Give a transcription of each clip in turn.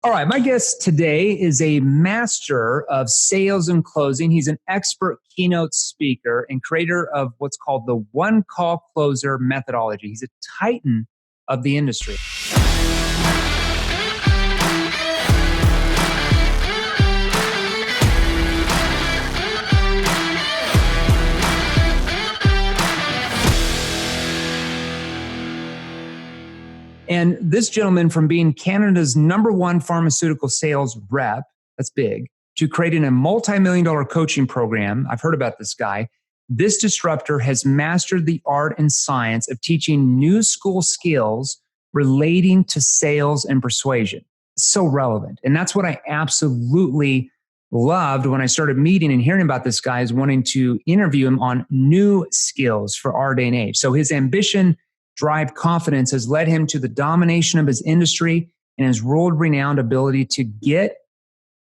All right, my guest today is a master of sales and closing. He's an expert keynote speaker and creator of what's called the one call closer methodology. He's a titan of the industry. And this gentleman, from being Canada's #1 pharmaceutical sales rep, that's big, to creating a multi-million-dollar coaching program, I've heard about this guy. This disruptor has mastered the art and science of teaching new school skills relating to sales and persuasion. It's so relevant. And that's what I absolutely loved when I started meeting and hearing about this guy, is wanting to interview him on new skills for our day and age. So his ambition, drive, confidence has led him to the domination of his industry and his world-renowned ability to get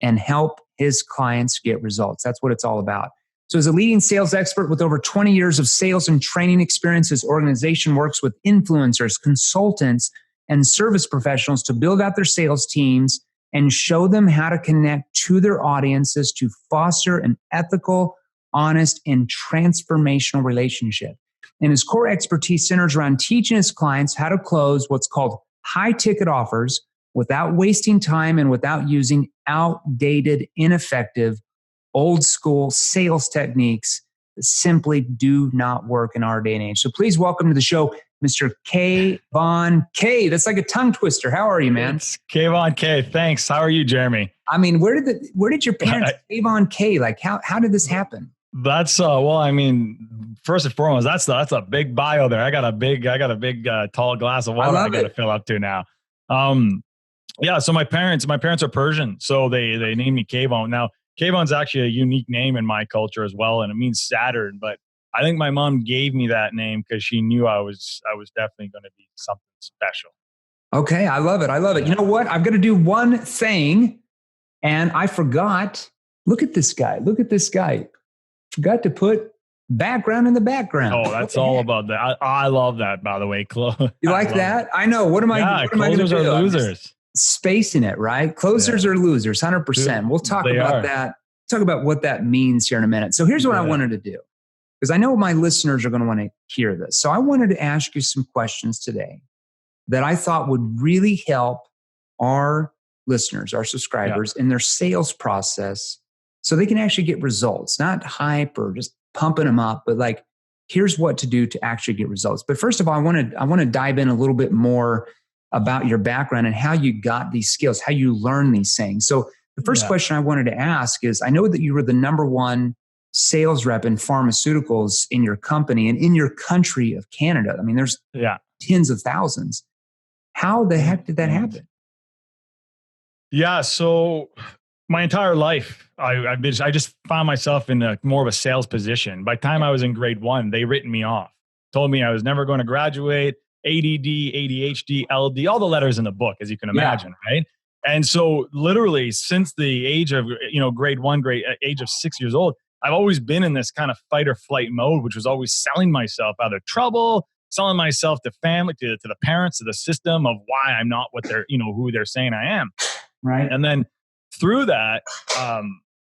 and help his clients get results. That's what it's all about. So as a leading sales expert with over 20 years of sales and training experience, his organization works with influencers, consultants, and service professionals to build out their sales teams and show them how to connect to their audiences to foster an ethical, honest, and transformational relationship. And his core expertise centers around teaching his clients how to close what's called high-ticket offers without wasting time and without using outdated, ineffective, old-school sales techniques that simply do not work in our day and age. So please welcome to the show, Mr. Kayvon Kay. That's like a tongue twister. How are you, man? It's Kayvon Kay. Thanks. How are you, Jeremy? I mean, where did your parents Kayvon Kay? Like, how did this happen? That's first and foremost, that's a big bio there. I got a big tall glass of water I got to fill up to now. So my parents are Persian, so they named me Kayvon. Now, Kayvon's actually a unique name in my culture as well, and it means Saturn. But I think my mom gave me that name because she knew I was definitely going to be something special. Okay, I love it. You know what? I've got to do one thing, and I forgot. Look at this guy. Forgot to put background in the background. Oh, that's all about that. I love that, by the way. You like that? I know. What am I going to do? Closers are losers. Spacing it, right? Closers are losers, 100%. We'll talk about that. Talk about what that means here in a minute. So here's what I wanted to do, because I know my listeners are going to want to hear this. So I wanted to ask you some questions today that I thought would really help our listeners, our subscribers, in their sales process, so they can actually get results, not hype or just pumping them up, but like, here's what to do to actually get results. But first of all, I want to dive in a little bit more about your background and how you got these skills, how you learn these things. So the first question I wanted to ask is, I know that you were the #1 sales rep in pharmaceuticals in your company and in your country of Canada. I mean, there's tens of thousands. How the heck did that happen? Yeah. So my entire life, I just found myself in more of a sales position. By the time I was in grade 1, they written me off, told me I was never going to graduate, ADD, ADHD, LD, all the letters in the book, as you can imagine, right? And so literally since the age of, grade 1, age of 6 years old, I've always been in this kind of fight or flight mode, which was always selling myself out of trouble, selling myself to family, to the parents, to the system of why I'm not what they're, who they're saying I am. Right. And then through that,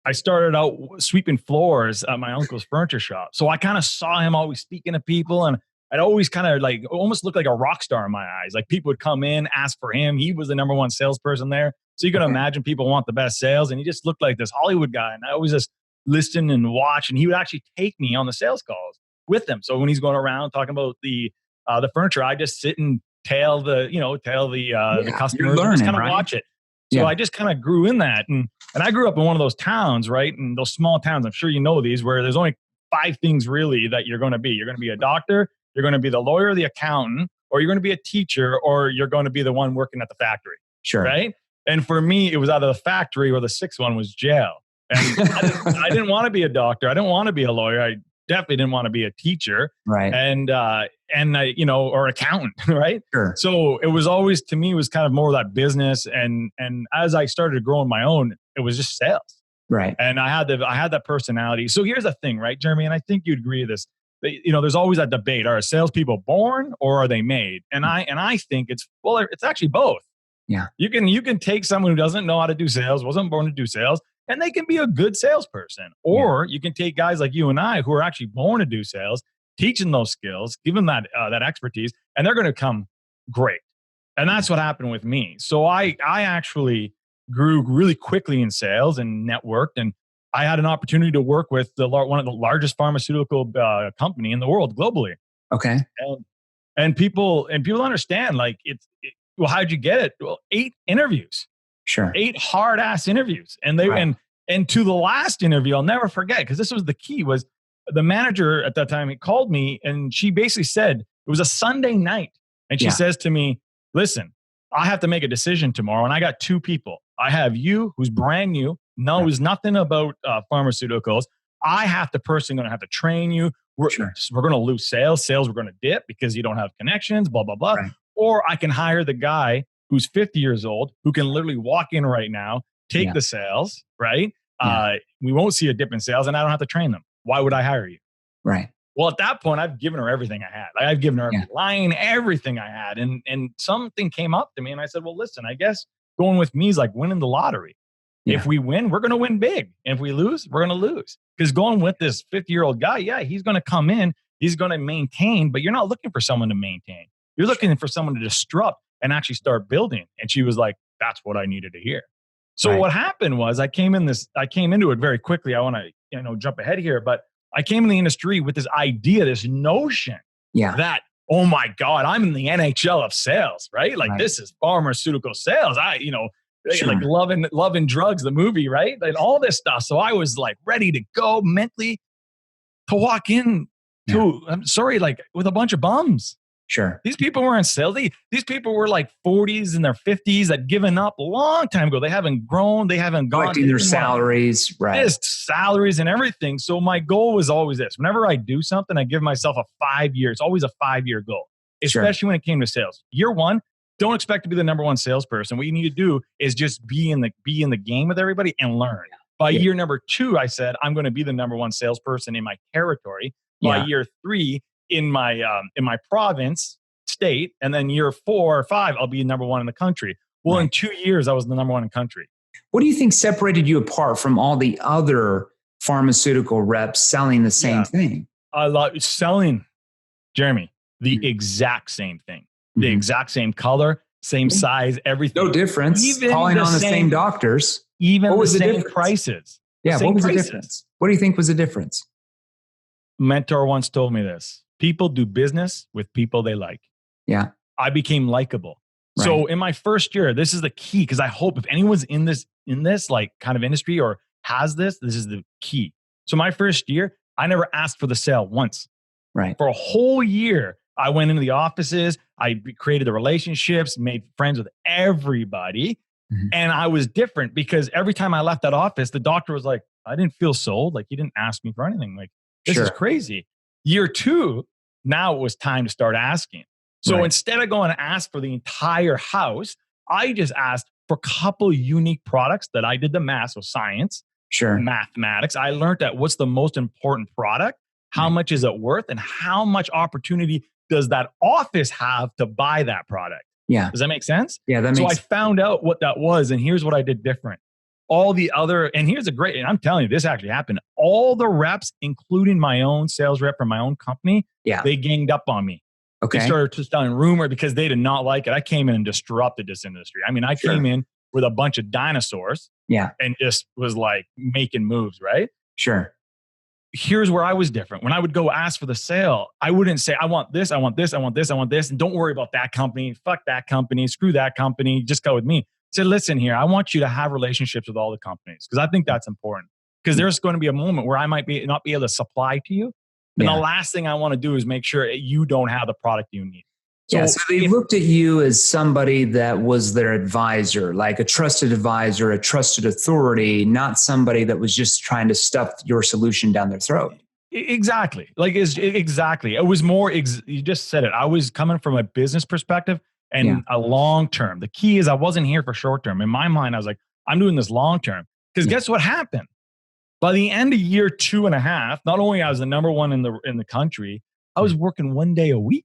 I started out sweeping floors at my uncle's furniture shop. So I kind of saw him always speaking to people, and I'd always kind of almost looked like a rock star in my eyes. Like, people would come in, ask for him. He was the #1 salesperson there. So you can imagine people want the best sales, and he just looked like this Hollywood guy. And I always just listen and watch, and he would actually take me on the sales calls with him. So when he's going around talking about the furniture, I just sit and tail the customers, and just kind of watch it. So I just kind of grew in that. And I grew up in one of those towns, right? And those small towns, I'm sure you know these, where there's only 5 things really that you're going to be. You're going to be a doctor, you're going to be the lawyer, the accountant, or you're going to be a teacher, or you're going to be the one working at the factory. Sure. Right? And for me, it was either the factory or the 6th one was jail. And I didn't want to be a doctor. I didn't want to be a lawyer. I definitely didn't want to be a teacher. Right. And or an accountant, right? Sure. So it was always, to me, it was kind of more of that business. And as I started to grow on my own, it was just sales. Right. And I had that personality. So here's the thing, right, Jeremy? And I think you'd agree with this. There's always that debate. Are salespeople born or are they made? And I think it's actually both. Yeah. You can take someone who doesn't know how to do sales, wasn't born to do sales, and they can be a good salesperson. Or you can take guys like you and I who are actually born to do sales, teach them those skills, give them that expertise, and they're going to come great. And that's what happened with me. So I actually grew really quickly in sales and networked, and I had an opportunity to work with one of the largest pharmaceutical company in the world globally. Okay. And people understand, like, well, how'd you get it? Well, 8 interviews. Sure. 8 hard ass interviews. And they and to the last interview, I'll never forget, because this was the key, was the manager at that time, he called me and she basically said, it was a Sunday night. And she says to me, listen, I have to make a decision tomorrow. And I got 2 people. I have you, who's brand new, knows nothing about pharmaceuticals. I have to personally going to have to train you. We're going to lose sales. Sales, we're going to dip because you don't have connections, blah, blah, blah. Right. Or I can hire the guy who's 50 years old, who can literally walk in right now, take the sales, right? We won't see a dip in sales, and I don't have to train them. Why would I hire you? Right. Well, at that point, I've given her everything I had. Like, I've given her every line, everything I had. And something came up to me, and I said, well, listen, I guess going with me is like winning the lottery. If we win, we're going to win big. And if we lose, we're going to lose. Because going with this 50-year-old guy, he's going to come in, he's going to maintain, but you're not looking for someone to maintain. You're looking for someone to disrupt and actually start building. And she was like, that's what I needed to hear. So what happened was I came into it very quickly. I want to, jump ahead here, but I came in the industry with this idea, this notion that, oh my God, I'm in the NHL of sales, right? Like this is pharmaceutical sales. Like Love and Drugs, the movie, right? And all this stuff. So I was like ready to go mentally to walk in to, like with a bunch of bums. Sure. These people were in sales. These people were like 40s and their 50s that given up a long time ago. They haven't grown. They haven't gone. Collecting their salaries. Right. Just salaries and everything. So my goal was always this. Whenever I do something, I give myself a 5 year. It's always a 5-year goal, especially when it came to sales. Year 1, don't expect to be the number 1 salesperson. What you need to do is just be in the game with everybody and learn. By year number 2, I said, I'm going to be the number 1 salesperson in my territory. By year 3, in my province, state, and then year 4 or 5, I'll be number 1 in the country. Well, in 2 years, I was the number 1 in the country. What do you think separated you apart from all the other pharmaceutical reps selling the same thing? I love selling, Jeremy, the exact same thing. The exact same color, same size, everything. No difference. Even calling on the same doctors. Even what was the same prices. Yeah, what was the difference? What do you think was the difference? Mentor once told me this. People do business with people they like. Yeah. I became likable. Right. So in my first year, this is the key, because I hope if anyone's in this like kind of industry or has this is the key. So my first year, I never asked for the sale once. Right. For a whole year, I went into the offices, I created the relationships, made friends with everybody. And I was different because every time I left that office, the doctor was like, I didn't feel sold. Like, you didn't ask me for anything. Like, this is crazy. Year 2, now it was time to start asking. So instead of going to ask for the entire house, I just asked for a couple unique products that I did the math, so science, mathematics. I learned that what's the most important product, how much is it worth, and how much opportunity does that office have to buy that product? Yeah. Does that make sense? Yeah, that makes sense. So I found out what that was, and here's what I did different. All the other, and here's a great, and I'm telling you, this actually happened. All the reps, including my own sales rep from my own company, they ganged up on me. Okay. They started just telling rumor because they did not like it. I came in and disrupted this industry. I mean, I came in with a bunch of dinosaurs and just was like making moves, right? Sure. Here's where I was different. When I would go ask for the sale, I wouldn't say, I want this, I want this, I want this, I want this. And don't worry about that company. Fuck that company. Screw that company. Just go with me. I said, listen here, I want you to have relationships with all the companies because I think that's important. Because there's going to be a moment where I might not be able to supply to you. And the last thing I want to do is make sure you don't have the product you need. So they looked at you as somebody that was their advisor, like a trusted advisor, a trusted authority, not somebody that was just trying to stuff your solution down their throat. Exactly. Exactly. It was more, you just said it. I was coming from a business perspective and a long term. The key is I wasn't here for short term. In my mind, I was like, I'm doing this long term. Because guess what happened? By the end of year 2.5, not only I was the number 1 in the country, I was working 1 day a week.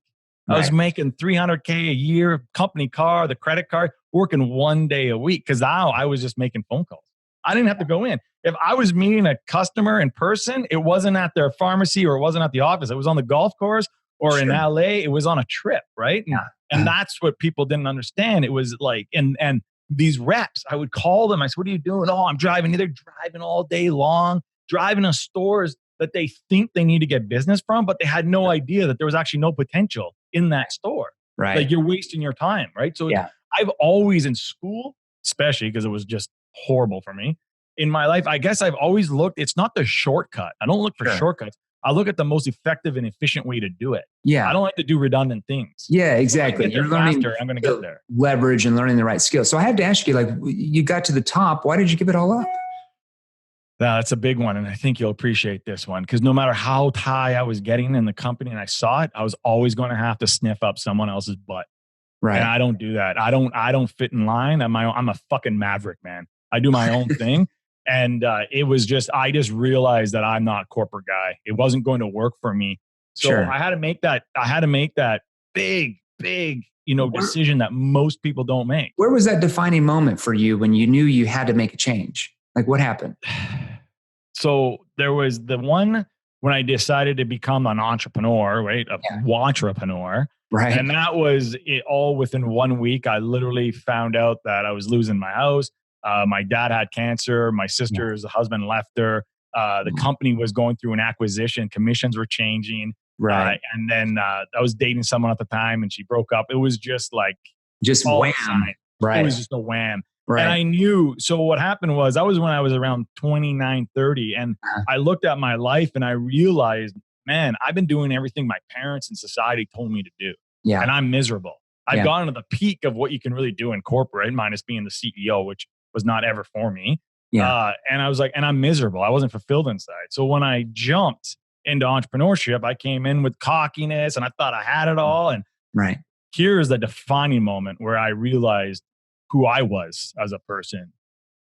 I was making $300K a year, company car, the credit card, working 1 day a week because now I was just making phone calls. I didn't have to go in. If I was meeting a customer in person, it wasn't at their pharmacy or it wasn't at the office. It was on the golf course or in LA. It was on a trip, right? And that's what people didn't understand. It was like, and these reps, I would call them. I said, what are you doing? Oh, I'm driving. They're driving all day long, driving to stores that they think they need to get business from, but they had no idea that there was actually no potential in that store. Right. Like you're wasting your time, right? So I've always in school, especially because it was just horrible for me in my life, I guess I've always looked, it's not the shortcut. I don't look for shortcuts. I look at the most effective and efficient way to do it. Yeah. I don't like to do redundant things. Yeah, exactly. You're learning faster, I'm going to get there. Leverage and learning the right skills. So I have to ask you, like, you got to the top. Why did you give it all up? That's a big one. And I think you'll appreciate this one because no matter how high I was getting in the company and I saw it, I was always going to have to sniff up someone else's butt. Right. And I don't do that. I don't fit in line. I'm a fucking maverick, man. I do my own thing. And it was just, I just realized that I'm not a corporate guy. It wasn't going to work for me. So I had to make that big, decision that most people don't make. Where was that defining moment for you when you knew you had to make a change? Like what happened? So there was the one when I decided to become an entrepreneur, right? Entrepreneur. Right. And that was it all within 1 week. I literally found out that I was losing my house. My dad had cancer. My sister's husband left her. The company was going through an acquisition. Commissions were changing. Right. And then I was dating someone at the time and she broke up. It was just like, wham. Right. It was just a wham. Right. And I knew, so what happened was that was when I was around 29, 30. And I looked at my life and I realized, man, I've been doing everything my parents and society told me to do. Yeah. And I'm miserable. I've gotten to the peak of what you can really do in corporate, minus being the CEO, which was not ever for me. Yeah. And I was like, and I'm miserable. I wasn't fulfilled inside. So when I jumped into entrepreneurship, I came in with cockiness and I thought I had it all. And here's the defining moment where I realized who I was as a person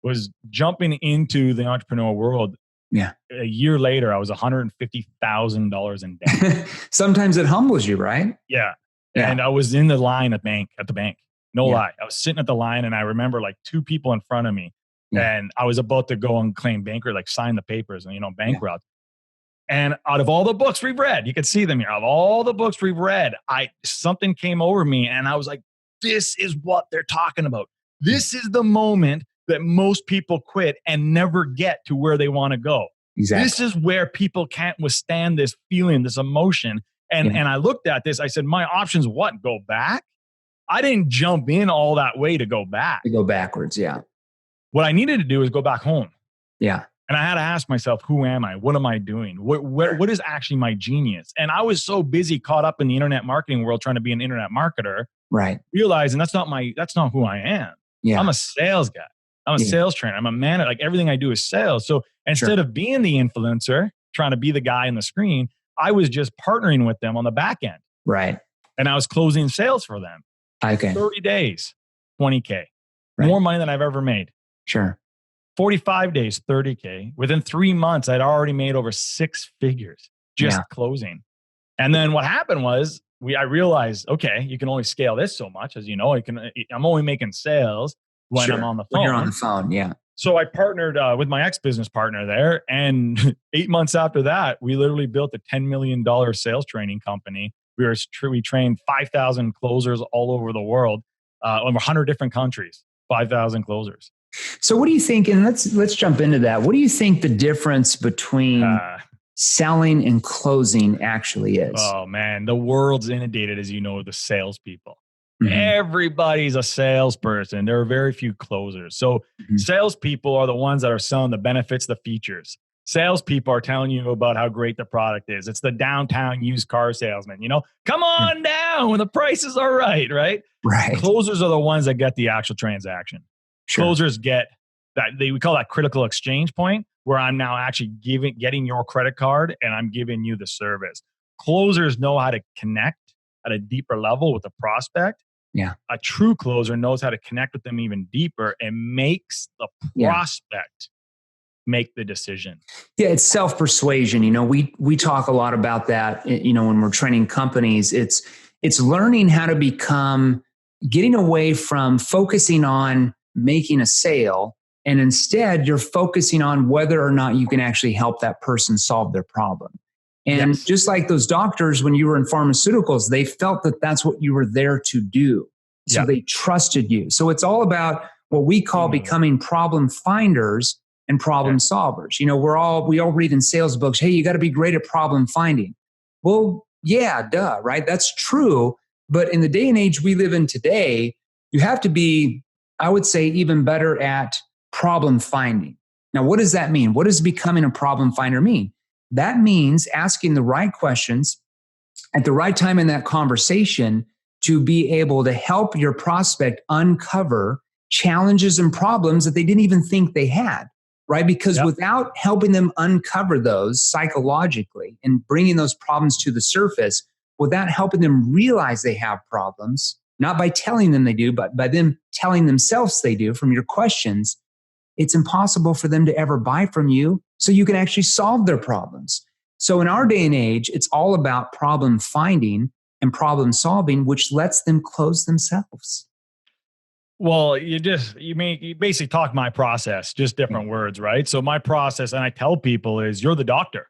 was jumping into the entrepreneur world. Yeah. A year later, I was $150,000 in debt. Sometimes it humbles you, right? Yeah. And I was in the line at the bank. No lie. I was sitting at the line and I remember like two people in front of me and I was about to go and claim bankrupt, like sign the papers and, bankrupt. And out of all the books we've read, you can see them here. Out of all the books we've read, something came over me and I was like, this is what they're talking about. This is the moment that most people quit and never get to where they want to go. Exactly. This is where people can't withstand this feeling, this emotion. And I looked at this, I said, my options, what? Go back? I didn't jump in all that way to go back. To go backwards, yeah. What I needed to do is go back home. Yeah. And I had to ask myself, who am I? What am I doing? What is actually my genius? And I was so busy caught up in the internet marketing world trying to be an internet marketer. Right. Realizing that's not who I am. Yeah. I'm a sales guy. I'm a sales trainer. I'm a manager. Like everything I do is sales. So instead of being the influencer, trying to be the guy in the screen, I was just partnering with them on the back end. Right. And I was closing sales for them. Okay. 30 days, $20K. Right. More money than I've ever made. Sure. 45 days, $30K. Within 3 months, I'd already made over 6 figures just closing. And then what happened was I realized, okay, you can only scale this so much. As you know, I'm only making sales when I'm on the phone. When you're on the phone, yeah. So I partnered with my ex-business partner there. And 8 months after that, we literally built a $10 million sales training company. We trained 5,000 closers all over the world, over 100 different countries, 5,000 closers. So what do you think, and let's jump into that. What do you think the difference between selling and closing actually is? Oh man, the world's inundated, as you know, with the salespeople. Mm-hmm. Everybody's a salesperson. There are very few closers. So salespeople are the ones that are selling the benefits, the features. Salespeople are telling you about how great the product is. It's the downtown used car salesman, come on down when the prices are right. Right. Closers are the ones that get the actual transaction. Sure. Closers get that. We call that critical exchange point, where I'm now actually getting your credit card and I'm giving you the service. Closers know how to connect at a deeper level with the prospect. Yeah. A true closer knows how to connect with them even deeper and makes the prospect make the decision. Yeah, it's self-persuasion. We talk a lot about that, when we're training companies. It's learning how to become getting away from focusing on making a sale, and instead you're focusing on whether or not you can actually help that person solve their problem. And Yes. just like those doctors, when you were in pharmaceuticals, they felt that that's what you were there to do. So Yeah. they trusted you. So it's all about what we call becoming problem finders and problem solvers. You know, we all read in sales books, hey, you got to be great at problem finding. Well, yeah, duh, right? That's true. But in the day and age we live in today, you have to be, I would say, even better at problem finding. Now, what does that mean? What does becoming a problem finder mean? That means asking the right questions at the right time in that conversation to be able to help your prospect uncover challenges and problems that they didn't even think they had, right? Because without helping them uncover those psychologically and bringing those problems to the surface, without helping them realize they have problems, not by telling them they do, but by them telling themselves they do from your questions, it's impossible for them to ever buy from you so you can actually solve their problems. So in our day and age, it's all about problem finding and problem solving, which lets them close themselves. Well, you basically talk my process, just different words, right? So my process, and I tell people, is you're the doctor.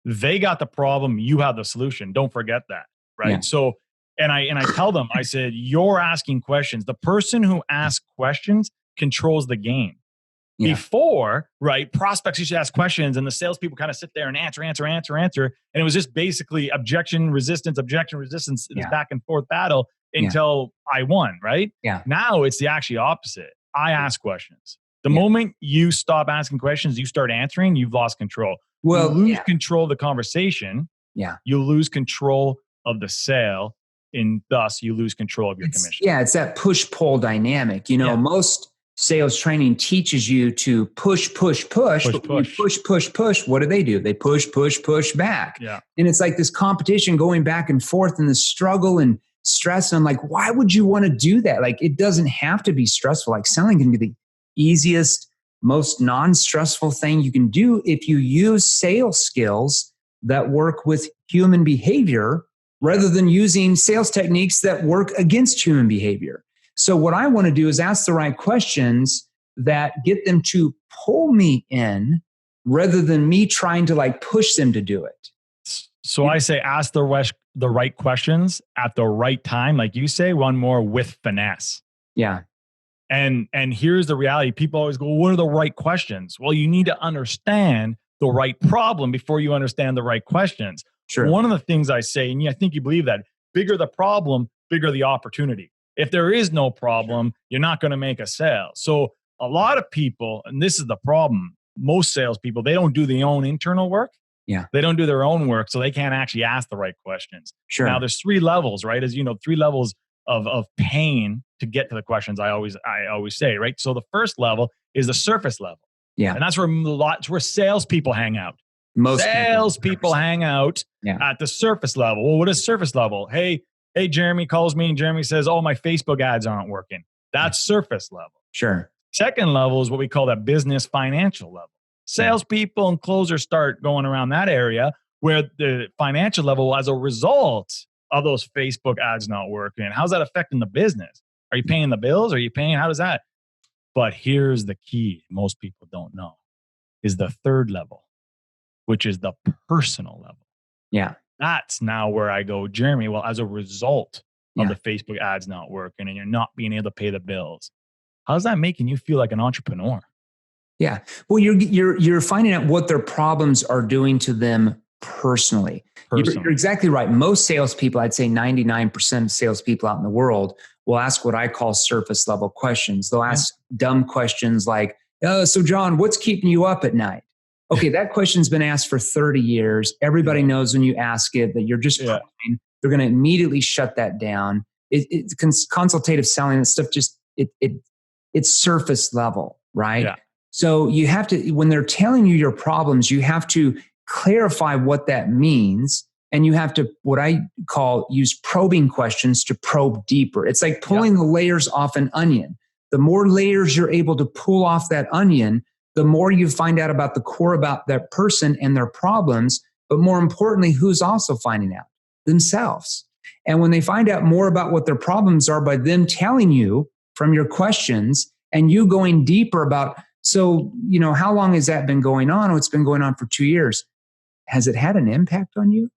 They got the problem, you have the solution. Don't forget that, right? Yeah. So, and I tell them, I said, you're asking questions. The person who asks questions controls the game. Yeah. Before, right, prospects used to ask questions and the salespeople kind of sit there and answer. And it was just basically objection, resistance, this back and forth battle until I won, right? Yeah. Now it's the actually opposite. I ask questions. The moment you stop asking questions, you start answering, you've lost control. Well, you lose control of the conversation. Yeah. You lose control of the sale, and thus you lose control of your commission. Yeah, it's that push-pull dynamic. You know, most sales training teaches you to push. But when you push, what do? They push back. Yeah. And it's like this competition going back and forth and this struggle and stress. And I'm like, why would you want to do that? Like, it doesn't have to be stressful. Like, selling can be the easiest, most non-stressful thing you can do if you use sales skills that work with human behavior rather than using sales techniques that work against human behavior. So what I want to do is ask the right questions that get them to pull me in rather than me trying to like push them to do it. So I say ask the right questions at the right time. Like you say, one more with finesse. Yeah. And here's the reality. People always go, what are the right questions? Well, you need to understand the right problem before you understand the right questions. Sure. One of the things I say, and I think you believe that, bigger the problem, bigger the opportunity. If there is no problem, you're not going to make a sale. So a lot of people, and this is the problem, most salespeople, they don't do their own internal work. Yeah. They don't do their own work, so they can't actually ask the right questions. Sure. Now, there's 3 levels, right? As you know, 3 levels of pain to get to the questions I always say, right? So the first level is the surface level. Yeah. And that's where salespeople hang out. Most salespeople hang out at the surface level. Well, what is surface level? Hey, Jeremy calls me and Jeremy says, oh, my Facebook ads aren't working. That's surface level. Sure. Second level is what we call that business financial level. Salespeople and closers start going around that area where the financial level, as a result of those Facebook ads not working, how's that affecting the business? Are you paying the bills? How does that? But here's the key most people don't know is the third level, which is the personal level. Yeah. That's now where I go, Jeremy, well, as a result of the Facebook ads not working and you're not being able to pay the bills, how's that making you feel like an entrepreneur? Yeah. Well, you're finding out what their problems are doing to them personally. You're exactly right. Most salespeople, I'd say 99% of salespeople out in the world will ask what I call surface level questions. They'll ask dumb questions like, so John, what's keeping you up at night? Okay, that question's been asked for 30 years. Everybody knows when you ask it that you're just crying. They're going to immediately shut that down. It's consultative selling and stuff. It's surface level, right? Yeah. So you have to, when they're telling you your problems, you have to clarify what that means. And you have to, what I call, use probing questions to probe deeper. It's like pulling the layers off an onion. The more layers you're able to pull off that onion, the more you find out about the core about that person and their problems. But more importantly, who's also finding out? Themselves. And when they find out more about what their problems are by them telling you from your questions and you going deeper about, so, how long has that been going on? Oh, it's been going on for 2 years. Has it had an impact on you?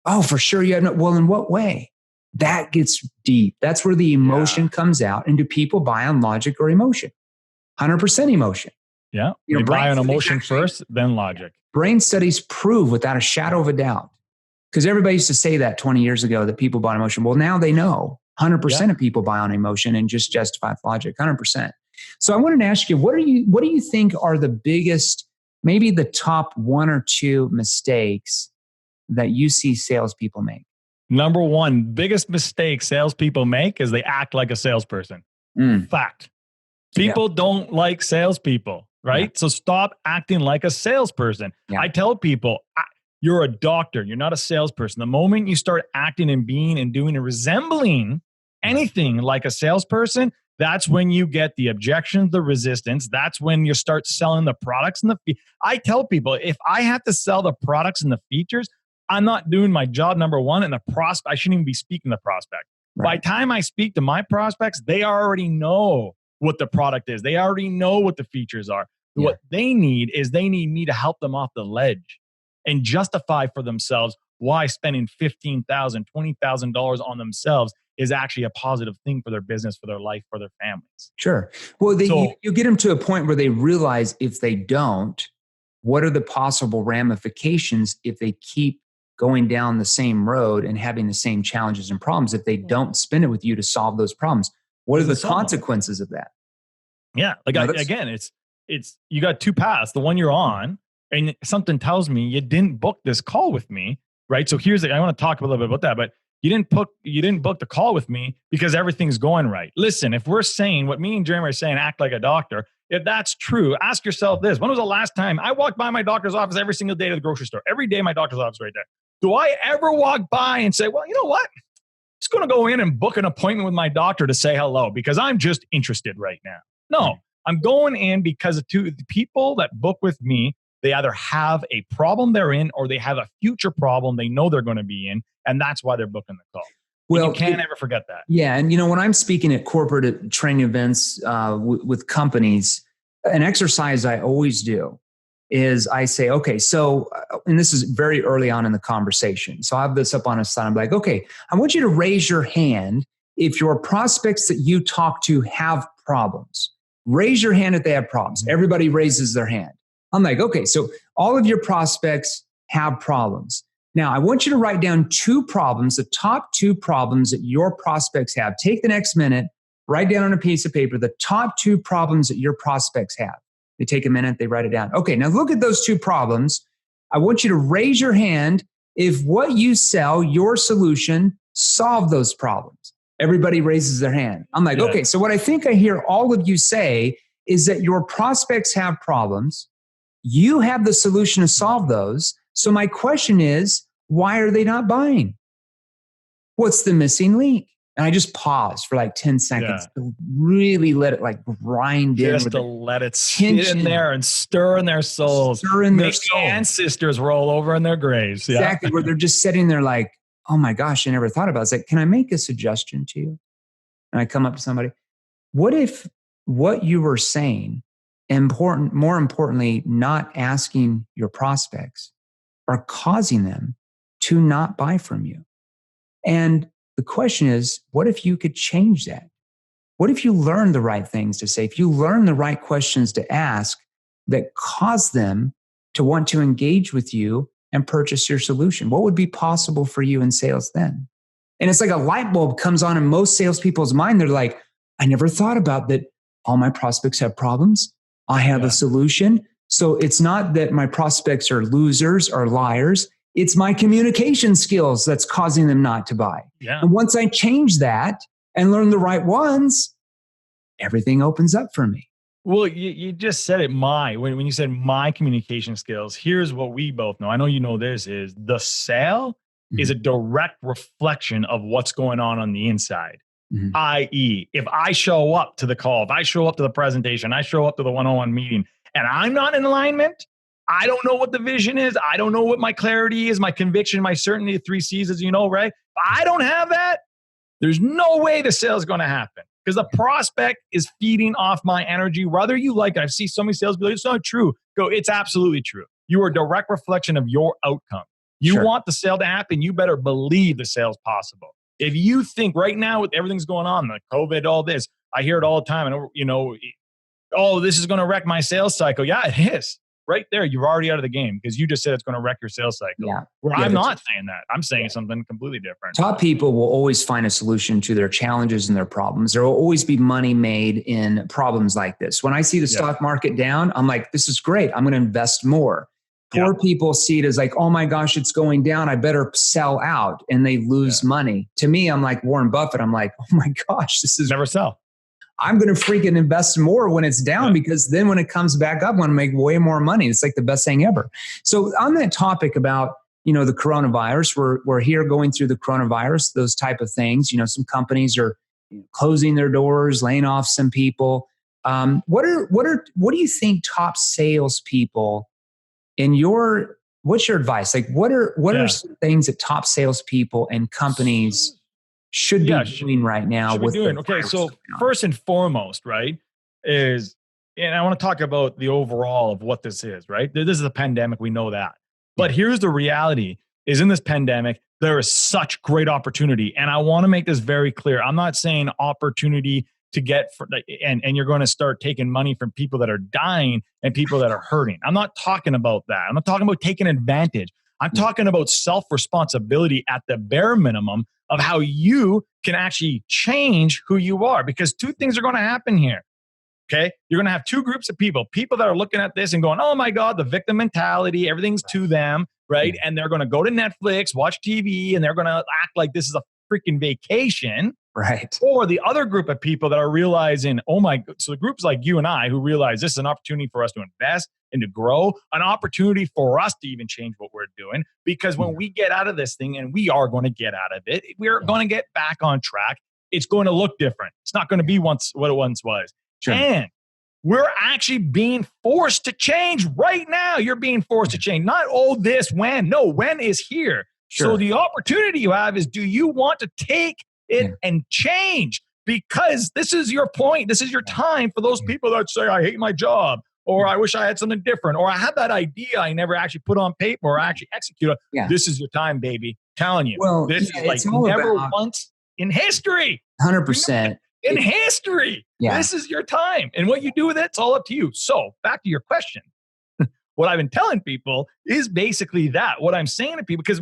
Oh, for sure. You have no, well, in what way? That gets deep. That's where the emotion comes out. And do people buy on logic or emotion? 100% emotion. Yeah. You buy on emotion first, then logic. Brain studies prove without a shadow of a doubt, because everybody used to say that 20 years ago that people buy on emotion. Well, now they know 100% of people buy on emotion and just justify with logic, 100%. So I wanted to ask you, what do you think are the biggest, maybe the top 1 or 2 mistakes that you see salespeople make? Number one, biggest mistake salespeople make is they act like a salesperson. Fact. People don't like salespeople, right? So stop acting like a salesperson. I tell people, you're a doctor. You're not a salesperson. The moment you start acting and being and doing and resembling anything like a salesperson, that's when you get the objections, the resistance. That's when you start selling the products and I tell people, if I have to sell the products and the features, I'm not doing my job, number one. And I shouldn't even be speaking to the prospect. By the time I speak to my prospects, they already know what the product is. They already know what the features are. What they need is they need me to help them off the ledge and justify for themselves why spending $15,000, $20,000 on themselves is actually a positive thing for their business, for their life, for their families. Sure. Well, you get them to a point where they realize if they don't, what are the possible ramifications if they keep going down the same road and having the same challenges and problems if they don't spend it with you to solve those problems? What are the consequences of that? Yeah. Again, it's you got 2 paths. The one you're on, and something tells me you didn't book this call with me, right? So I want to talk a little bit about that, but you didn't book the call with me because everything's going right. Listen, if we're saying what me and Jeremy are saying, act like a doctor, if that's true, ask yourself this. When was the last time I walked by my doctor's office every single day to the grocery store? Every day my doctor's office right there. Do I ever walk by and say, well, you know what? I'm just going to go in and book an appointment with my doctor to say hello because I'm just interested right now. No, I'm going in because the people that book with me, they either have a problem they're in or they have a future problem they know they're going to be in. And that's why they're booking the call. Well, and you can't ever forget that. Yeah. And when I'm speaking at corporate training events with companies, an exercise I always do is I say, okay, so, and this is very early on in the conversation. So I have this up on a slide. I'm like, okay, I want you to raise your hand if your prospects that you talk to have problems. Raise your hand if they have problems. Everybody raises their hand. I'm like, okay, so all of your prospects have problems. Now, I want you to write down 2 problems, the top 2 problems that your prospects have. Take the next minute, write down on a piece of paper the top 2 problems that your prospects have. They take a minute, they write it down. Okay, now look at those 2 problems. I want you to raise your hand if what you sell, your solution, solve those problems. Everybody raises their hand. I'm like, okay, so what I think I hear all of you say is that your prospects have problems. You have the solution to solve those. So my question is, why are they not buying? What's the missing link? And I just pause for like 10 seconds to really let it grind in. Just to let it sit in there and stir in their souls. Make the ancestors roll over in their graves. Exactly, where they're just sitting there like, oh my gosh, I never thought about it. It's like, can I make a suggestion to you? And I come up to somebody. What if what you were saying, more importantly, not asking your prospects, are causing them to not buy from you? And the question is, what if you could change that? What if you learn the right things to say? If you learn the right questions to ask that cause them to want to engage with you and purchase your solution, what would be possible for you in sales then? And it's like a light bulb comes on in most salespeople's mind. They're like, I never thought about that. All my prospects have problems. I have a solution. So it's not that my prospects are losers or liars. It's my communication skills that's causing them not to buy. Yeah. And once I change that and learn the right ones, everything opens up for me. Well, you just said it. When you said my communication skills, here's what we both know. I know you know this is the sale is a direct reflection of what's going on the inside. I.e., if I show up to the call, if I show up to the presentation, I show up to the one-on-one meeting, and I'm not in alignment, I don't know what the vision is. I don't know what my clarity is, my conviction, my certainty, 3 C's, as you know, right? If I don't have that, there's no way the sale is going to happen because the prospect is feeding off my energy. Whether you like it, I see so many sales people, it's not true. Go, it's absolutely true. You are a direct reflection of your outcome. You want the sale to happen, you better believe the sale is possible. If you think right now with everything's going on, like COVID, all this, I hear it all the time, and oh, this is going to wreck my sales cycle. Yeah, it is. Right there, you're already out of the game because you just said it's going to wreck your sales cycle. Yeah. I'm not saying that. I'm saying something completely different. Top people will always find a solution to their challenges and their problems. There will always be money made in problems like this. When I see the stock market down, I'm like, this is great. I'm going to invest more. Poor people see it as like, oh my gosh, it's going down. I better sell out, and they lose money. To me, I'm like Warren Buffett. I'm like, oh my gosh, this is never sell. I'm going to freaking invest more when it's down because then when it comes back up, I'm going to make way more money. It's like the best thing ever. So on that topic about, the coronavirus, we're here going through the coronavirus, those type of things. Some companies are closing their doors, laying off some people. What do you think top salespeople what's your advice? Like what are some things that top salespeople and companies should be doing right now? Okay, so first and foremost, right, and I want to talk about the overall of what this is, right? This is a pandemic, we know that. But here's the reality, is in this pandemic, there is such great opportunity. And I want to make this very clear. I'm not saying opportunity to get, and you're going to start taking money from people that are dying and people that are hurting. I'm not talking about that. I'm not talking about taking advantage. I'm talking about self-responsibility at the bare minimum of how you can actually change who you are, because two things are going to happen here. Okay. You're going to have two groups of people that are looking at this and going, oh my God, the victim mentality, everything's to them. Right. And they're going to go to Netflix, watch TV, and they're going to act like this is a freaking vacation. Right. Or the other group of people that are realizing, so the groups like you and I who realize this is an opportunity for us to invest and to grow, an opportunity for us to even change what we're doing. Because when we get out of this thing, and we are going to get out of it, we're going to get back on track. It's going to look different. It's not going to be what it once was. Sure. And we're actually being forced to change right now. You're being forced to change. Not, when. No, when is here. Sure. So the opportunity you have is, do you want to take it and change? Because this is your point. This is your time for those people that say, I hate my job, or I wish I had something different, or I had that idea I never actually put on paper or actually executed. This is your time, baby. Telling you. This is like never once in history. 100%. In history. This is your time. And what you do with it's all up to you. So back to your question. What I've been telling people is basically that. What I'm saying to people, because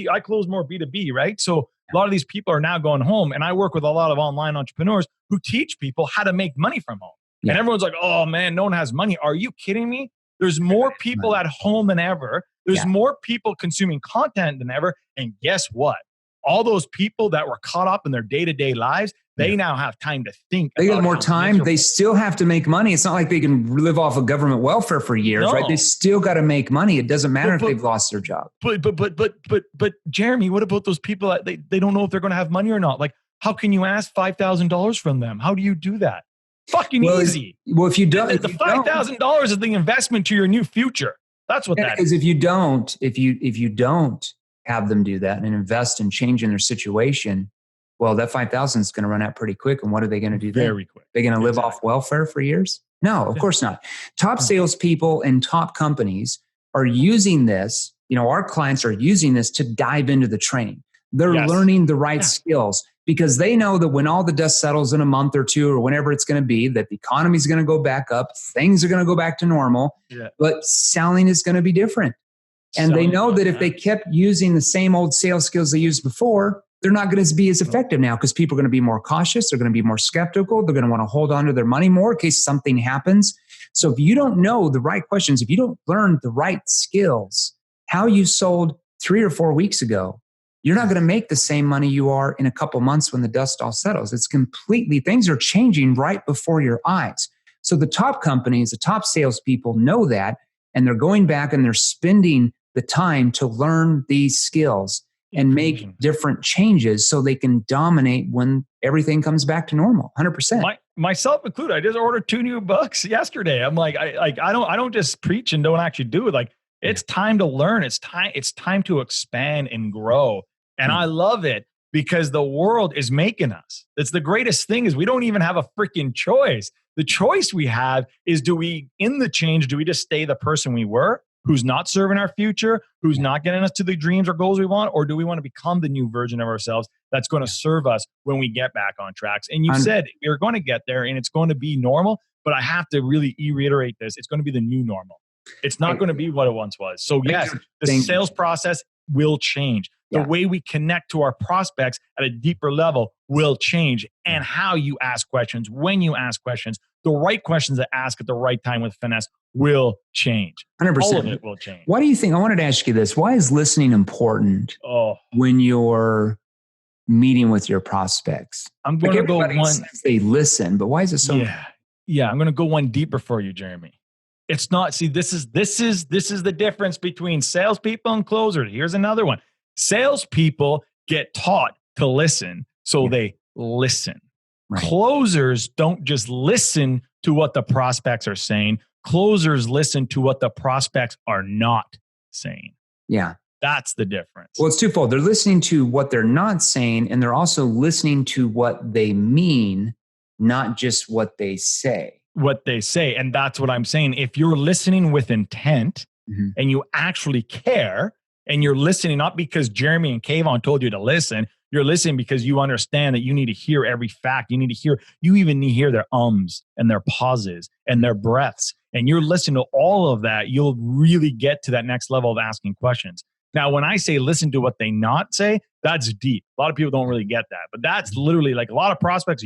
I close more B2B, right? So a lot of these people are now going home, and I work with a lot of online entrepreneurs who teach people how to make money from home. And everyone's like, oh man, no one has money. Are you kidding me? There's more people at home than ever. There's more people consuming content than ever. And guess what? All those people that were caught up in their day-to-day lives, they now have time to think. They got more time. They still have to make money. It's not like they can live off of government welfare for years, right? They still got to make money. It doesn't matter if they've lost their job. But Jeremy, what about those people that they don't know if they're going to have money or not? Like, how can you ask $5,000 from them? How do you do that? Fucking easy. Well, if you don't, the $5,000 is the investment to your new future. That's what that is. Because if you don't have them do that and invest in changing their situation, well, that 5,000 is going to run out pretty quick. And what are they going to do then? Very quick. They're going to live off welfare for years? No, of course not. Top salespeople and top companies are using this. Our clients are using this to dive into the training. They're learning the right skills because they know that when all the dust settles in a month or two or whenever it's going to be, that the economy is going to go back up, things are going to go back to normal, but selling is going to be different. And they know that if they kept using the same old sales skills they used before, they're not going to be as effective now because people are going to be more cautious. They're going to be more skeptical. They're going to want to hold on to their money more in case something happens. So if you don't know the right questions, if you don't learn the right skills, how you sold 3 or 4 weeks ago, you're not going to make the same money you are in a couple months when the dust all settles. It's completely, things are changing right before your eyes. So the top companies, the top salespeople know that, and they're going back and they're spending the time to learn these skills and make different changes so they can dominate when everything comes back to normal. 100%. Myself included. I just ordered 2 new books yesterday. I'm like, I don't just preach and don't actually do it. Like, it's time to learn. It's time to expand and grow. And I love it because the world is making us. It's the greatest thing is we don't even have a freaking choice. The choice we have is in the change, do we just stay the person we were, who's not serving our future, who's not getting us to the dreams or goals we want, or do we want to become the new version of ourselves that's going to serve us when we get back on tracks? And you said you're going to get there and it's going to be normal, but I have to really reiterate this. It's going to be the new normal. It's not going to be what it once was. So yes, the sales process will change. The way we connect to our prospects at a deeper level will change. And how you ask questions, when you ask questions, the right questions to ask at the right time with finesse will change. 100%. All of it will change. Why do you think, I wanted to ask you this, why is listening important when you're meeting with your prospects? I'm going to go one. They listen, but why is it so? Yeah. I'm going to go one deeper for you, Jeremy. It's not, see, this is the difference between salespeople and closers. Here's another one. Salespeople get taught to listen, so they listen. Right. Closers don't just listen to what the prospects are saying. Closers listen to what the prospects are not saying. Yeah. That's the difference. Well, it's twofold. They're listening to what they're not saying, and they're also listening to what they mean, not just what they say. What they say. And that's what I'm saying. If you're listening with intent and you actually care, and you're listening not because Jeremy and Kayvon told you to listen, you're listening because you understand that you need to hear every fact. You even need to hear their ums and their pauses and their breaths. And you're listening to all of that, you'll really get to that next level of asking questions. Now, when I say listen to what they not say, that's deep. A lot of people don't really get that. But that's literally like a lot of prospects,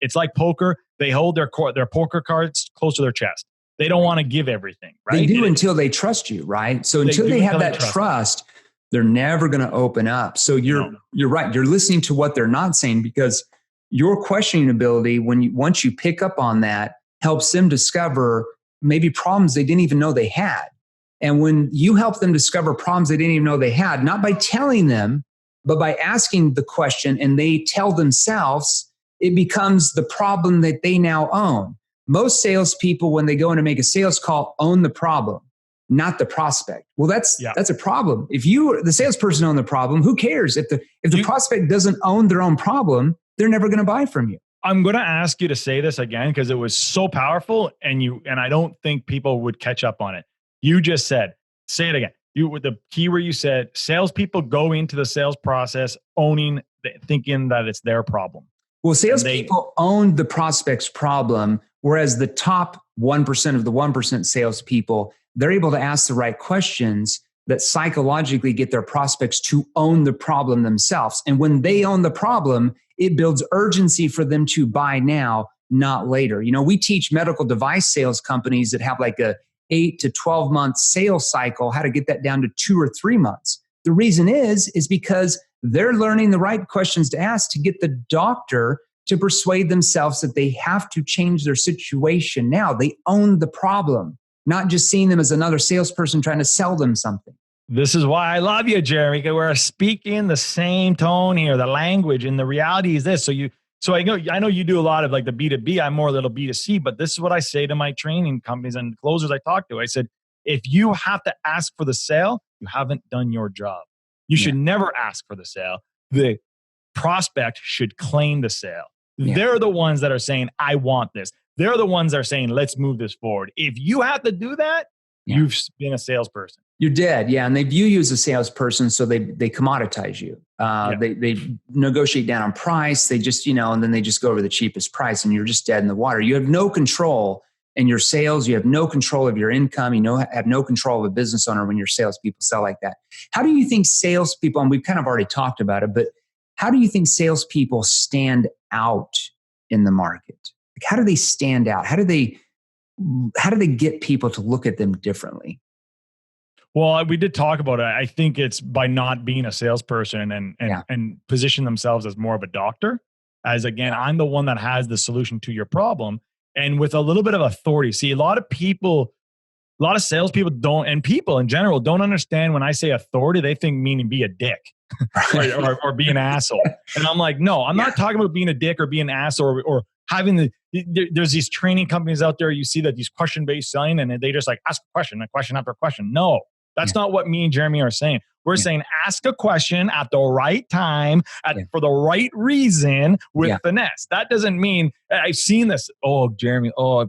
it's like poker. They hold their poker cards close to their chest. They don't want to give everything, right? They do until they trust you, right? So until they have that trust, they're never going to open up. So you're right. You're listening to what they're not saying, because your questioning ability, once you pick up on that, helps them discover maybe problems they didn't even know they had. And when you help them discover problems they didn't even know they had, not by telling them, but by asking the question and they tell themselves, it becomes the problem that they now own. Most salespeople, when they go in to make a sales call, own the problem, not the prospect. Well, that's a problem. If you, the salesperson, own the problem, who cares? If the prospect doesn't own their own problem, they're never going to buy from you. I'm going to ask you to say this again because it was so powerful, and I don't think people would catch up on it. You just said, say it again. The key where you said salespeople go into the sales process thinking that it's their problem. Well, salespeople own the prospect's problem, whereas the top 1% of the 1% salespeople, they're able to ask the right questions that psychologically get their prospects to own the problem themselves. And when they own the problem, it builds urgency for them to buy now, not later. We teach medical device sales companies that have like a 8 to 12 month sales cycle, how to get that down to 2 or 3 months. The reason is because they're learning the right questions to ask to get the doctor to persuade themselves that they have to change their situation now. They own the problem, not just seeing them as another salesperson trying to sell them something. This is why I love you, Jeremy, because we're speaking the same tone here, the language, and the reality is this. So I know you do a lot of like the B2B. I'm more a little B2C, but this is what I say to my training companies and closers I talk to. I said, if you have to ask for the sale, you haven't done your job. You should never ask for the sale. The prospect should claim the sale. Yeah. They're the ones that are saying, I want this. They're the ones that are saying, let's move this forward. If you have to do that, you've been a salesperson. You're dead. Yeah. And they view you as a salesperson. So they commoditize you. They negotiate down on price. They just, and then they just go over the cheapest price and you're just dead in the water. You have no control in your sales. You have no control of your income. Have no control of a business owner when your salespeople sell like that. How do you think salespeople, and we've kind of already talked about it, but how do you think salespeople stand out in the market? Like, how do they stand out? How do they get people to look at them differently? Well, we did talk about it. I think it's by not being a salesperson and position themselves as more of a doctor. As again, I'm the one that has the solution to your problem. And with a little bit of authority. See, a lot of salespeople don't, and people in general don't understand when I say authority, they think meaning be a dick or be an asshole. And I'm like, no, I'm not talking about being a dick or being an ass or having there's these training companies out there. You see that these question-based selling and they just like ask a question after question. No, That's not what me and Jeremy are saying. We're saying ask a question at the right time, for the right reason with finesse. That doesn't mean, I've seen this. Oh, Jeremy, it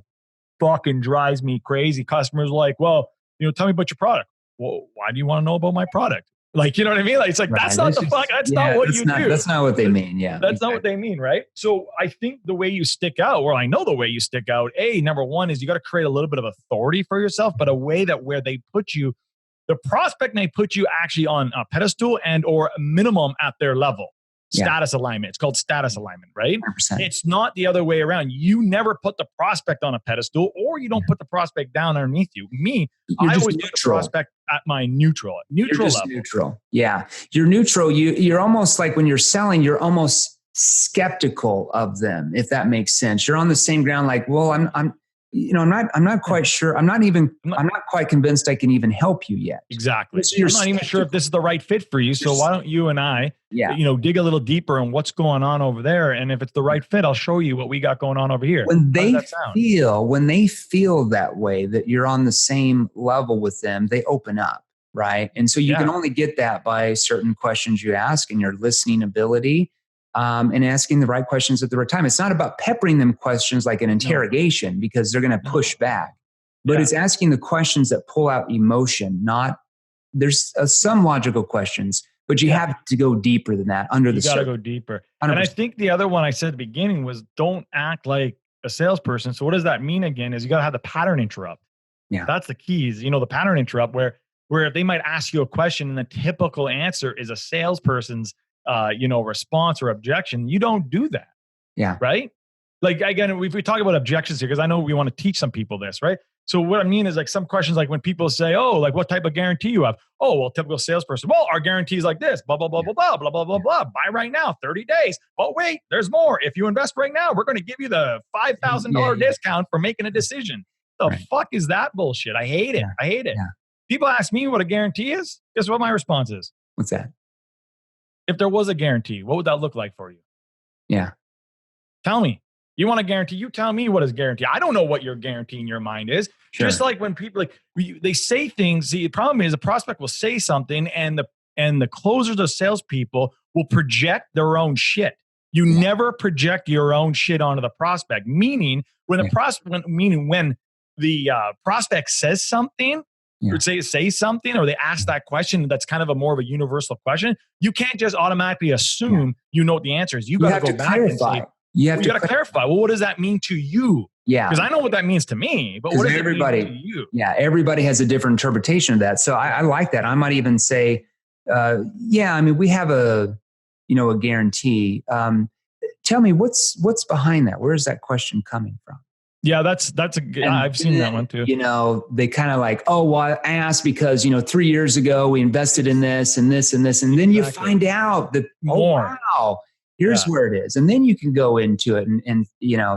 fucking drives me crazy. Customers are like, well, tell me about your product. Well, why do you want to know about my product? Like, you know what I mean? Like, it's like, that's not the fuck. That's not what you do. That's not what they mean. Yeah. That's not what they mean. Right. So I think the way you stick out, or I know the way you stick out, number one is you got to create a little bit of authority for yourself, but a way that where they put you, the prospect may put you actually on a pedestal and or a minimum at their level. Status alignment. It's called status alignment, right? 100%. It's not the other way around. You never put the prospect on a pedestal, or you don't put the prospect down underneath you. I always put the prospect at my neutral level. Neutral. Yeah. You're neutral. You're almost like when you're selling, you're almost skeptical of them, if that makes sense. You're on the same ground, like, well, I'm not quite sure. I'm not quite convinced I can even help you yet. Exactly. So I'm not even sure if this is the right fit for you. So why don't you and I, dig a little deeper on what's going on over there. And if it's the right fit, I'll show you what we got going on over here. When they feel that way, that you're on the same level with them, they open up. Right. And so you can only get that by certain questions you ask and your listening ability. And asking the right questions at the right time. It's not about peppering them questions like an interrogation because they're going to push back, but it's asking the questions that pull out emotion. There's some logical questions, but you have to go deeper than that under the surface. You got to go deeper. 100%. And I think the other one I said at the beginning was don't act like a salesperson. So what does that mean again is you got to have the pattern interrupt. Yeah. That's the keys, the pattern interrupt where they might ask you a question and the typical answer is a salesperson's response or objection. You don't do that. Yeah. Right. Like, again, we talk about objections here because I know we want to teach some people this, right? So what I mean is like some questions, like when people say, oh, like what type of guarantee you have? Oh, well, typical salesperson. Well, our guarantee is like this, blah, blah, blah, blah, blah, blah, blah, blah, blah. Buy right now, 30 days. But wait, there's more. If you invest right now, we're going to give you the $5,000 discount for making a decision. The fuck is that bullshit? I hate it. I hate it. Yeah. People ask me what a guarantee is. Guess what my response is? What's that? If there was a guarantee, what would that look like for you? Yeah. Tell me. You want a guarantee? You tell me what is guarantee. I don't know what your guarantee in your mind is. Sure. Just like when people they say things. The problem is the prospect will say something, and the closers, the salespeople, will project their own shit. You never project your own shit onto the prospect. Meaning when the prospect says something. Or say something, or they ask that question that's kind of a more of a universal question. You can't just automatically assume you know what the answer is. You got to go back clarify. And say, you got to clarify. Well, what does that mean to you? Yeah, because I know what that means to me, but what does it mean to you? Yeah, everybody has a different interpretation of that. So I like that. I might even say, we have a guarantee. Tell me what's behind that. Where is that question coming from? Yeah, that's a good. I've seen that one too. They kind of like, oh, well, I asked because 3 years ago we invested in this and this and this, and then you find out that wow, here's where it is, and then you can go into it and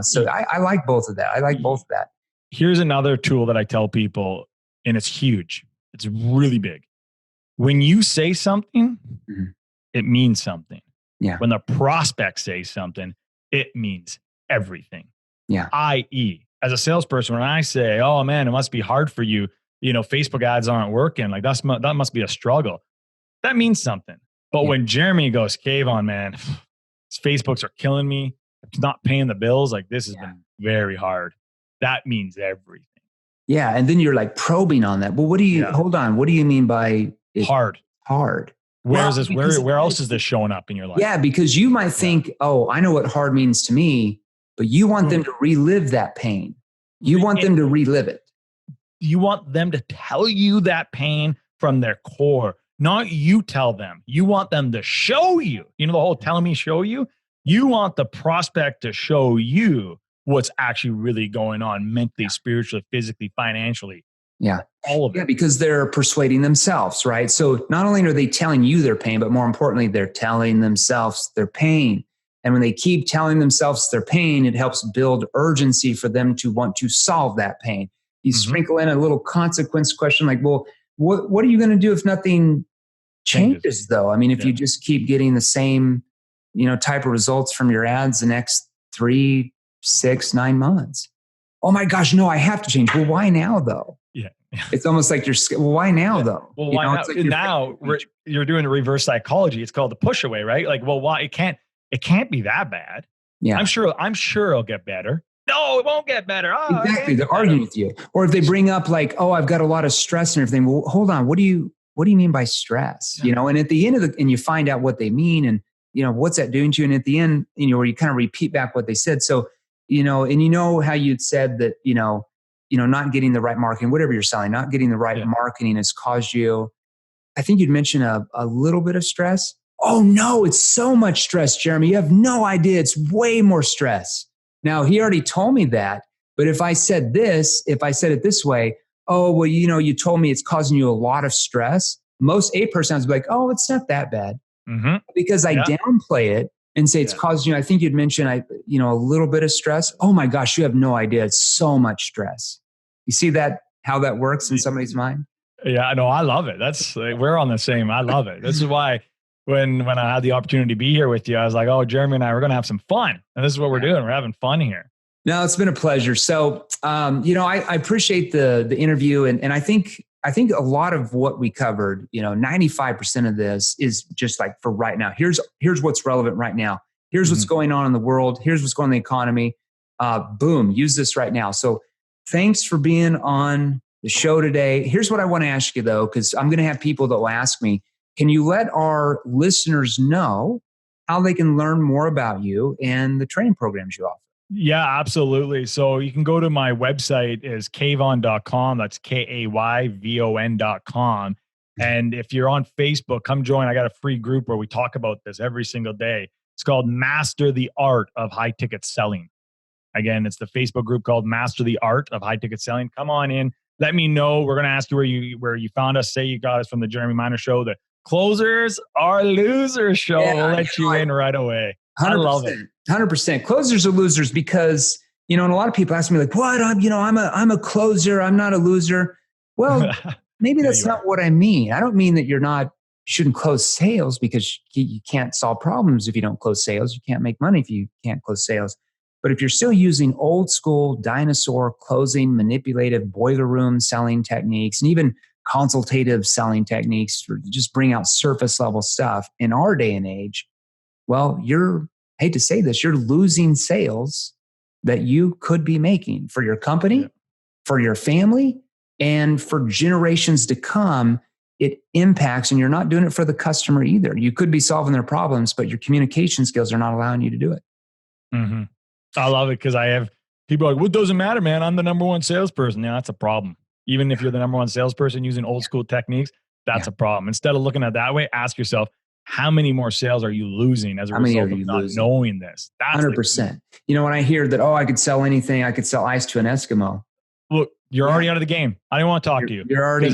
So I like both of that. I like both of that. Here's another tool that I tell people, and it's huge. It's really big. When you say something, it means something. Yeah. When the prospect says something, it means everything. Yeah. I.e., as a salesperson, when I say, "Oh man, it must be hard for you," Facebook ads aren't working. Like that must be a struggle. That means something. But when Jeremy goes, "Kayvon, man, Facebooks are killing me. It's not paying the bills. Like this has been very hard." That means everything. Yeah, and then you're like probing on that. Well, hold on? What do you mean by hard? Hard. Where is this? Where else is this showing up in your life? Yeah, because you might think, "Oh, I know what hard means to me." But you want them to relive that pain. You want them to relive it. You want them to tell you that pain from their core, not you tell them. You want them to show you. The whole telling me, show you. You want the prospect to show you what's actually really going on mentally, spiritually, physically, financially. Yeah. All of it. Yeah, because they're persuading themselves, right? So not only are they telling you their pain, but more importantly, they're telling themselves their pain. And when they keep telling themselves their pain, it helps build urgency for them to want to solve that pain. You sprinkle in a little consequence question like, well, what are you going to do if nothing changes though? I mean, if you just keep getting the same, type of results from your ads the next 3, 6, 9 months. Oh my gosh, no, I have to change. Well, why now though? Yeah. It's almost like well, why now though? Well, why not? Like Now you're doing the reverse psychology. It's called the push away, right? Like, well, why it can't be that bad. Yeah. I'm sure it'll get better. No, it won't get better. Oh, exactly. They're arguing with you. Or if they bring up like, oh, I've got a lot of stress and everything. Well, hold on. What do you mean by stress? Yeah. And at the end and you find out what they mean and, what's that doing to you? And at the end, where you kind of repeat back what they said. So, and how you'd said that, not getting the right marketing, whatever you're selling, not getting the right marketing has caused you, I think you'd mention a little bit of stress. Oh no, it's so much stress, Jeremy. You have no idea. It's way more stress. Now, he already told me that, but if I said it this way, oh, well, you told me it's causing you a lot of stress. Most A personalities would be like, oh, it's not that bad. Mm-hmm. Because I downplay it and say it's causing you, I think you'd mention, a little bit of stress. Oh my gosh, you have no idea. It's so much stress. You see how that works in somebody's mind? Yeah, no, I love it. We're on the same. I love it. This is why when I had the opportunity to be here with you, I was like, oh, Jeremy and I, we're going to have some fun. And this is what we're doing. We're having fun here. No, it's been a pleasure. So, I appreciate the interview. And I think a lot of what we covered, 95% of this is just like for right now. Here's what's relevant right now. Here's what's going on in the world. Here's what's going on in the economy. Boom, use this right now. So thanks for being on the show today. Here's what I want to ask you though, because I'm going to have people that will ask me, can you let our listeners know how they can learn more about you and the training programs you offer? Yeah, absolutely. So you can go to my website is kayvon.com. That's KAYVON.com. And if you're on Facebook, come join. I got a free group where we talk about this every single day. It's called Master the Art of High Ticket Selling. Again, it's the Facebook group called Master the Art of High Ticket Selling. Come on in. Let me know. We're going to ask you where you found us. Say you got us from the Jeremy Miner Show. The Closers Are Losers Show. We'll let you in right away. 100%, I love it. 100%. Closers are losers because, and a lot of people ask me like, what? I'm a closer. I'm not a loser. Well, maybe that's not what I mean. I don't mean that you shouldn't close sales because you can't solve problems if you don't close sales. You can't make money if you can't close sales. But if you're still using old school dinosaur closing, manipulative boiler room selling techniques, and even consultative selling techniques for just bring out surface level stuff in our day and age, well, I hate to say this, you're losing sales that you could be making for your company, for your family, and for generations to come. It impacts, and you're not doing it for the customer either. You could be solving their problems, but your communication skills are not allowing you to do it. Mm-hmm. I love it because I have people like, well, it doesn't matter, man. I'm the number one salesperson. Yeah, that's a problem. Even if you're the number one salesperson using old school techniques, that's a problem. Instead of looking at it that way, ask yourself, how many more sales are you losing as a result of not knowing this? That's 100%. When I hear that, I could sell anything, I could sell ice to an Eskimo. Look, you're already out of the game. I don't want to talk to you.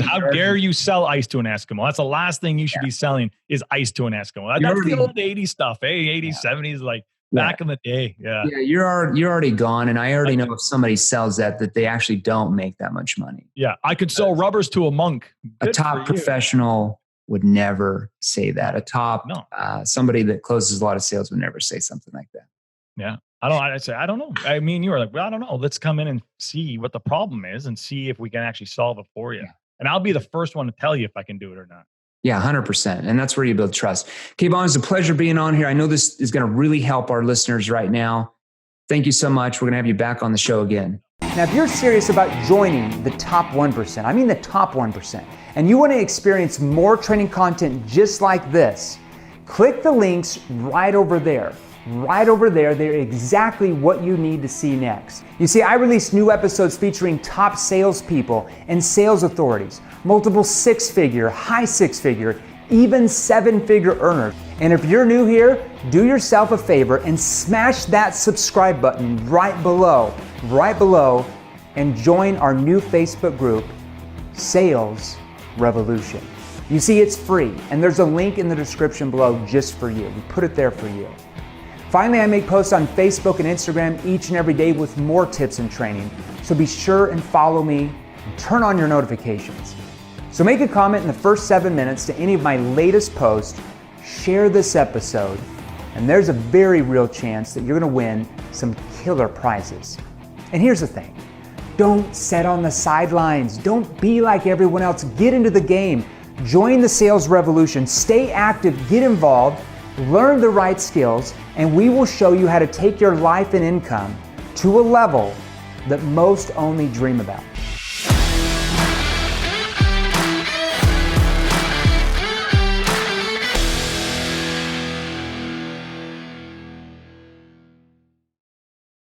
How dare you sell ice to an Eskimo? That's the last thing you should be selling is ice to an Eskimo. That's the old 80s stuff. Hey, 80s, 70s, like back in the day. Yeah. Yeah, you're already gone. And I already know if somebody sells that they actually don't make that much money. Yeah. I could sell rubbers to a monk. A top professional would never say that. A top, somebody that closes a lot of sales would never say something like that. Yeah. I'd say, I don't know. I mean, you were like, well, I don't know. Let's come in and see what the problem is and see if we can actually solve it for you. Yeah. And I'll be the first one to tell you if I can do it or not. Yeah, 100%. And that's where you build trust. Kayvon, it's a pleasure being on here. I know this is going to really help our listeners right now. Thank you so much. We're going to have you back on the show again. Now, if you're serious about joining the top 1%, I mean the top 1%, and you want to experience more training content just like this, click the links right over there. Right over there, they're exactly what you need to see next. You see, I release new episodes featuring top salespeople and sales authorities, multiple six-figure, high six-figure, even seven-figure earners. And if you're new here, do yourself a favor and smash that subscribe button right below, and join our new Facebook group, Sales Revolution. You see, it's free, and there's a link in the description below just for you. We put it there for you. Finally, I make posts on Facebook and Instagram each and every day with more tips and training. So be sure and follow me and turn on your notifications. So make a comment in the first 7 minutes to any of my latest posts, share this episode, and there's a very real chance that you're gonna win some killer prizes. And here's the thing, Don't sit on the sidelines. Don't be like everyone else. Get into the game. Join the sales revolution. Stay active, get involved, learn the right skills, and we will show you how to take your life and income to a level that most only dream about.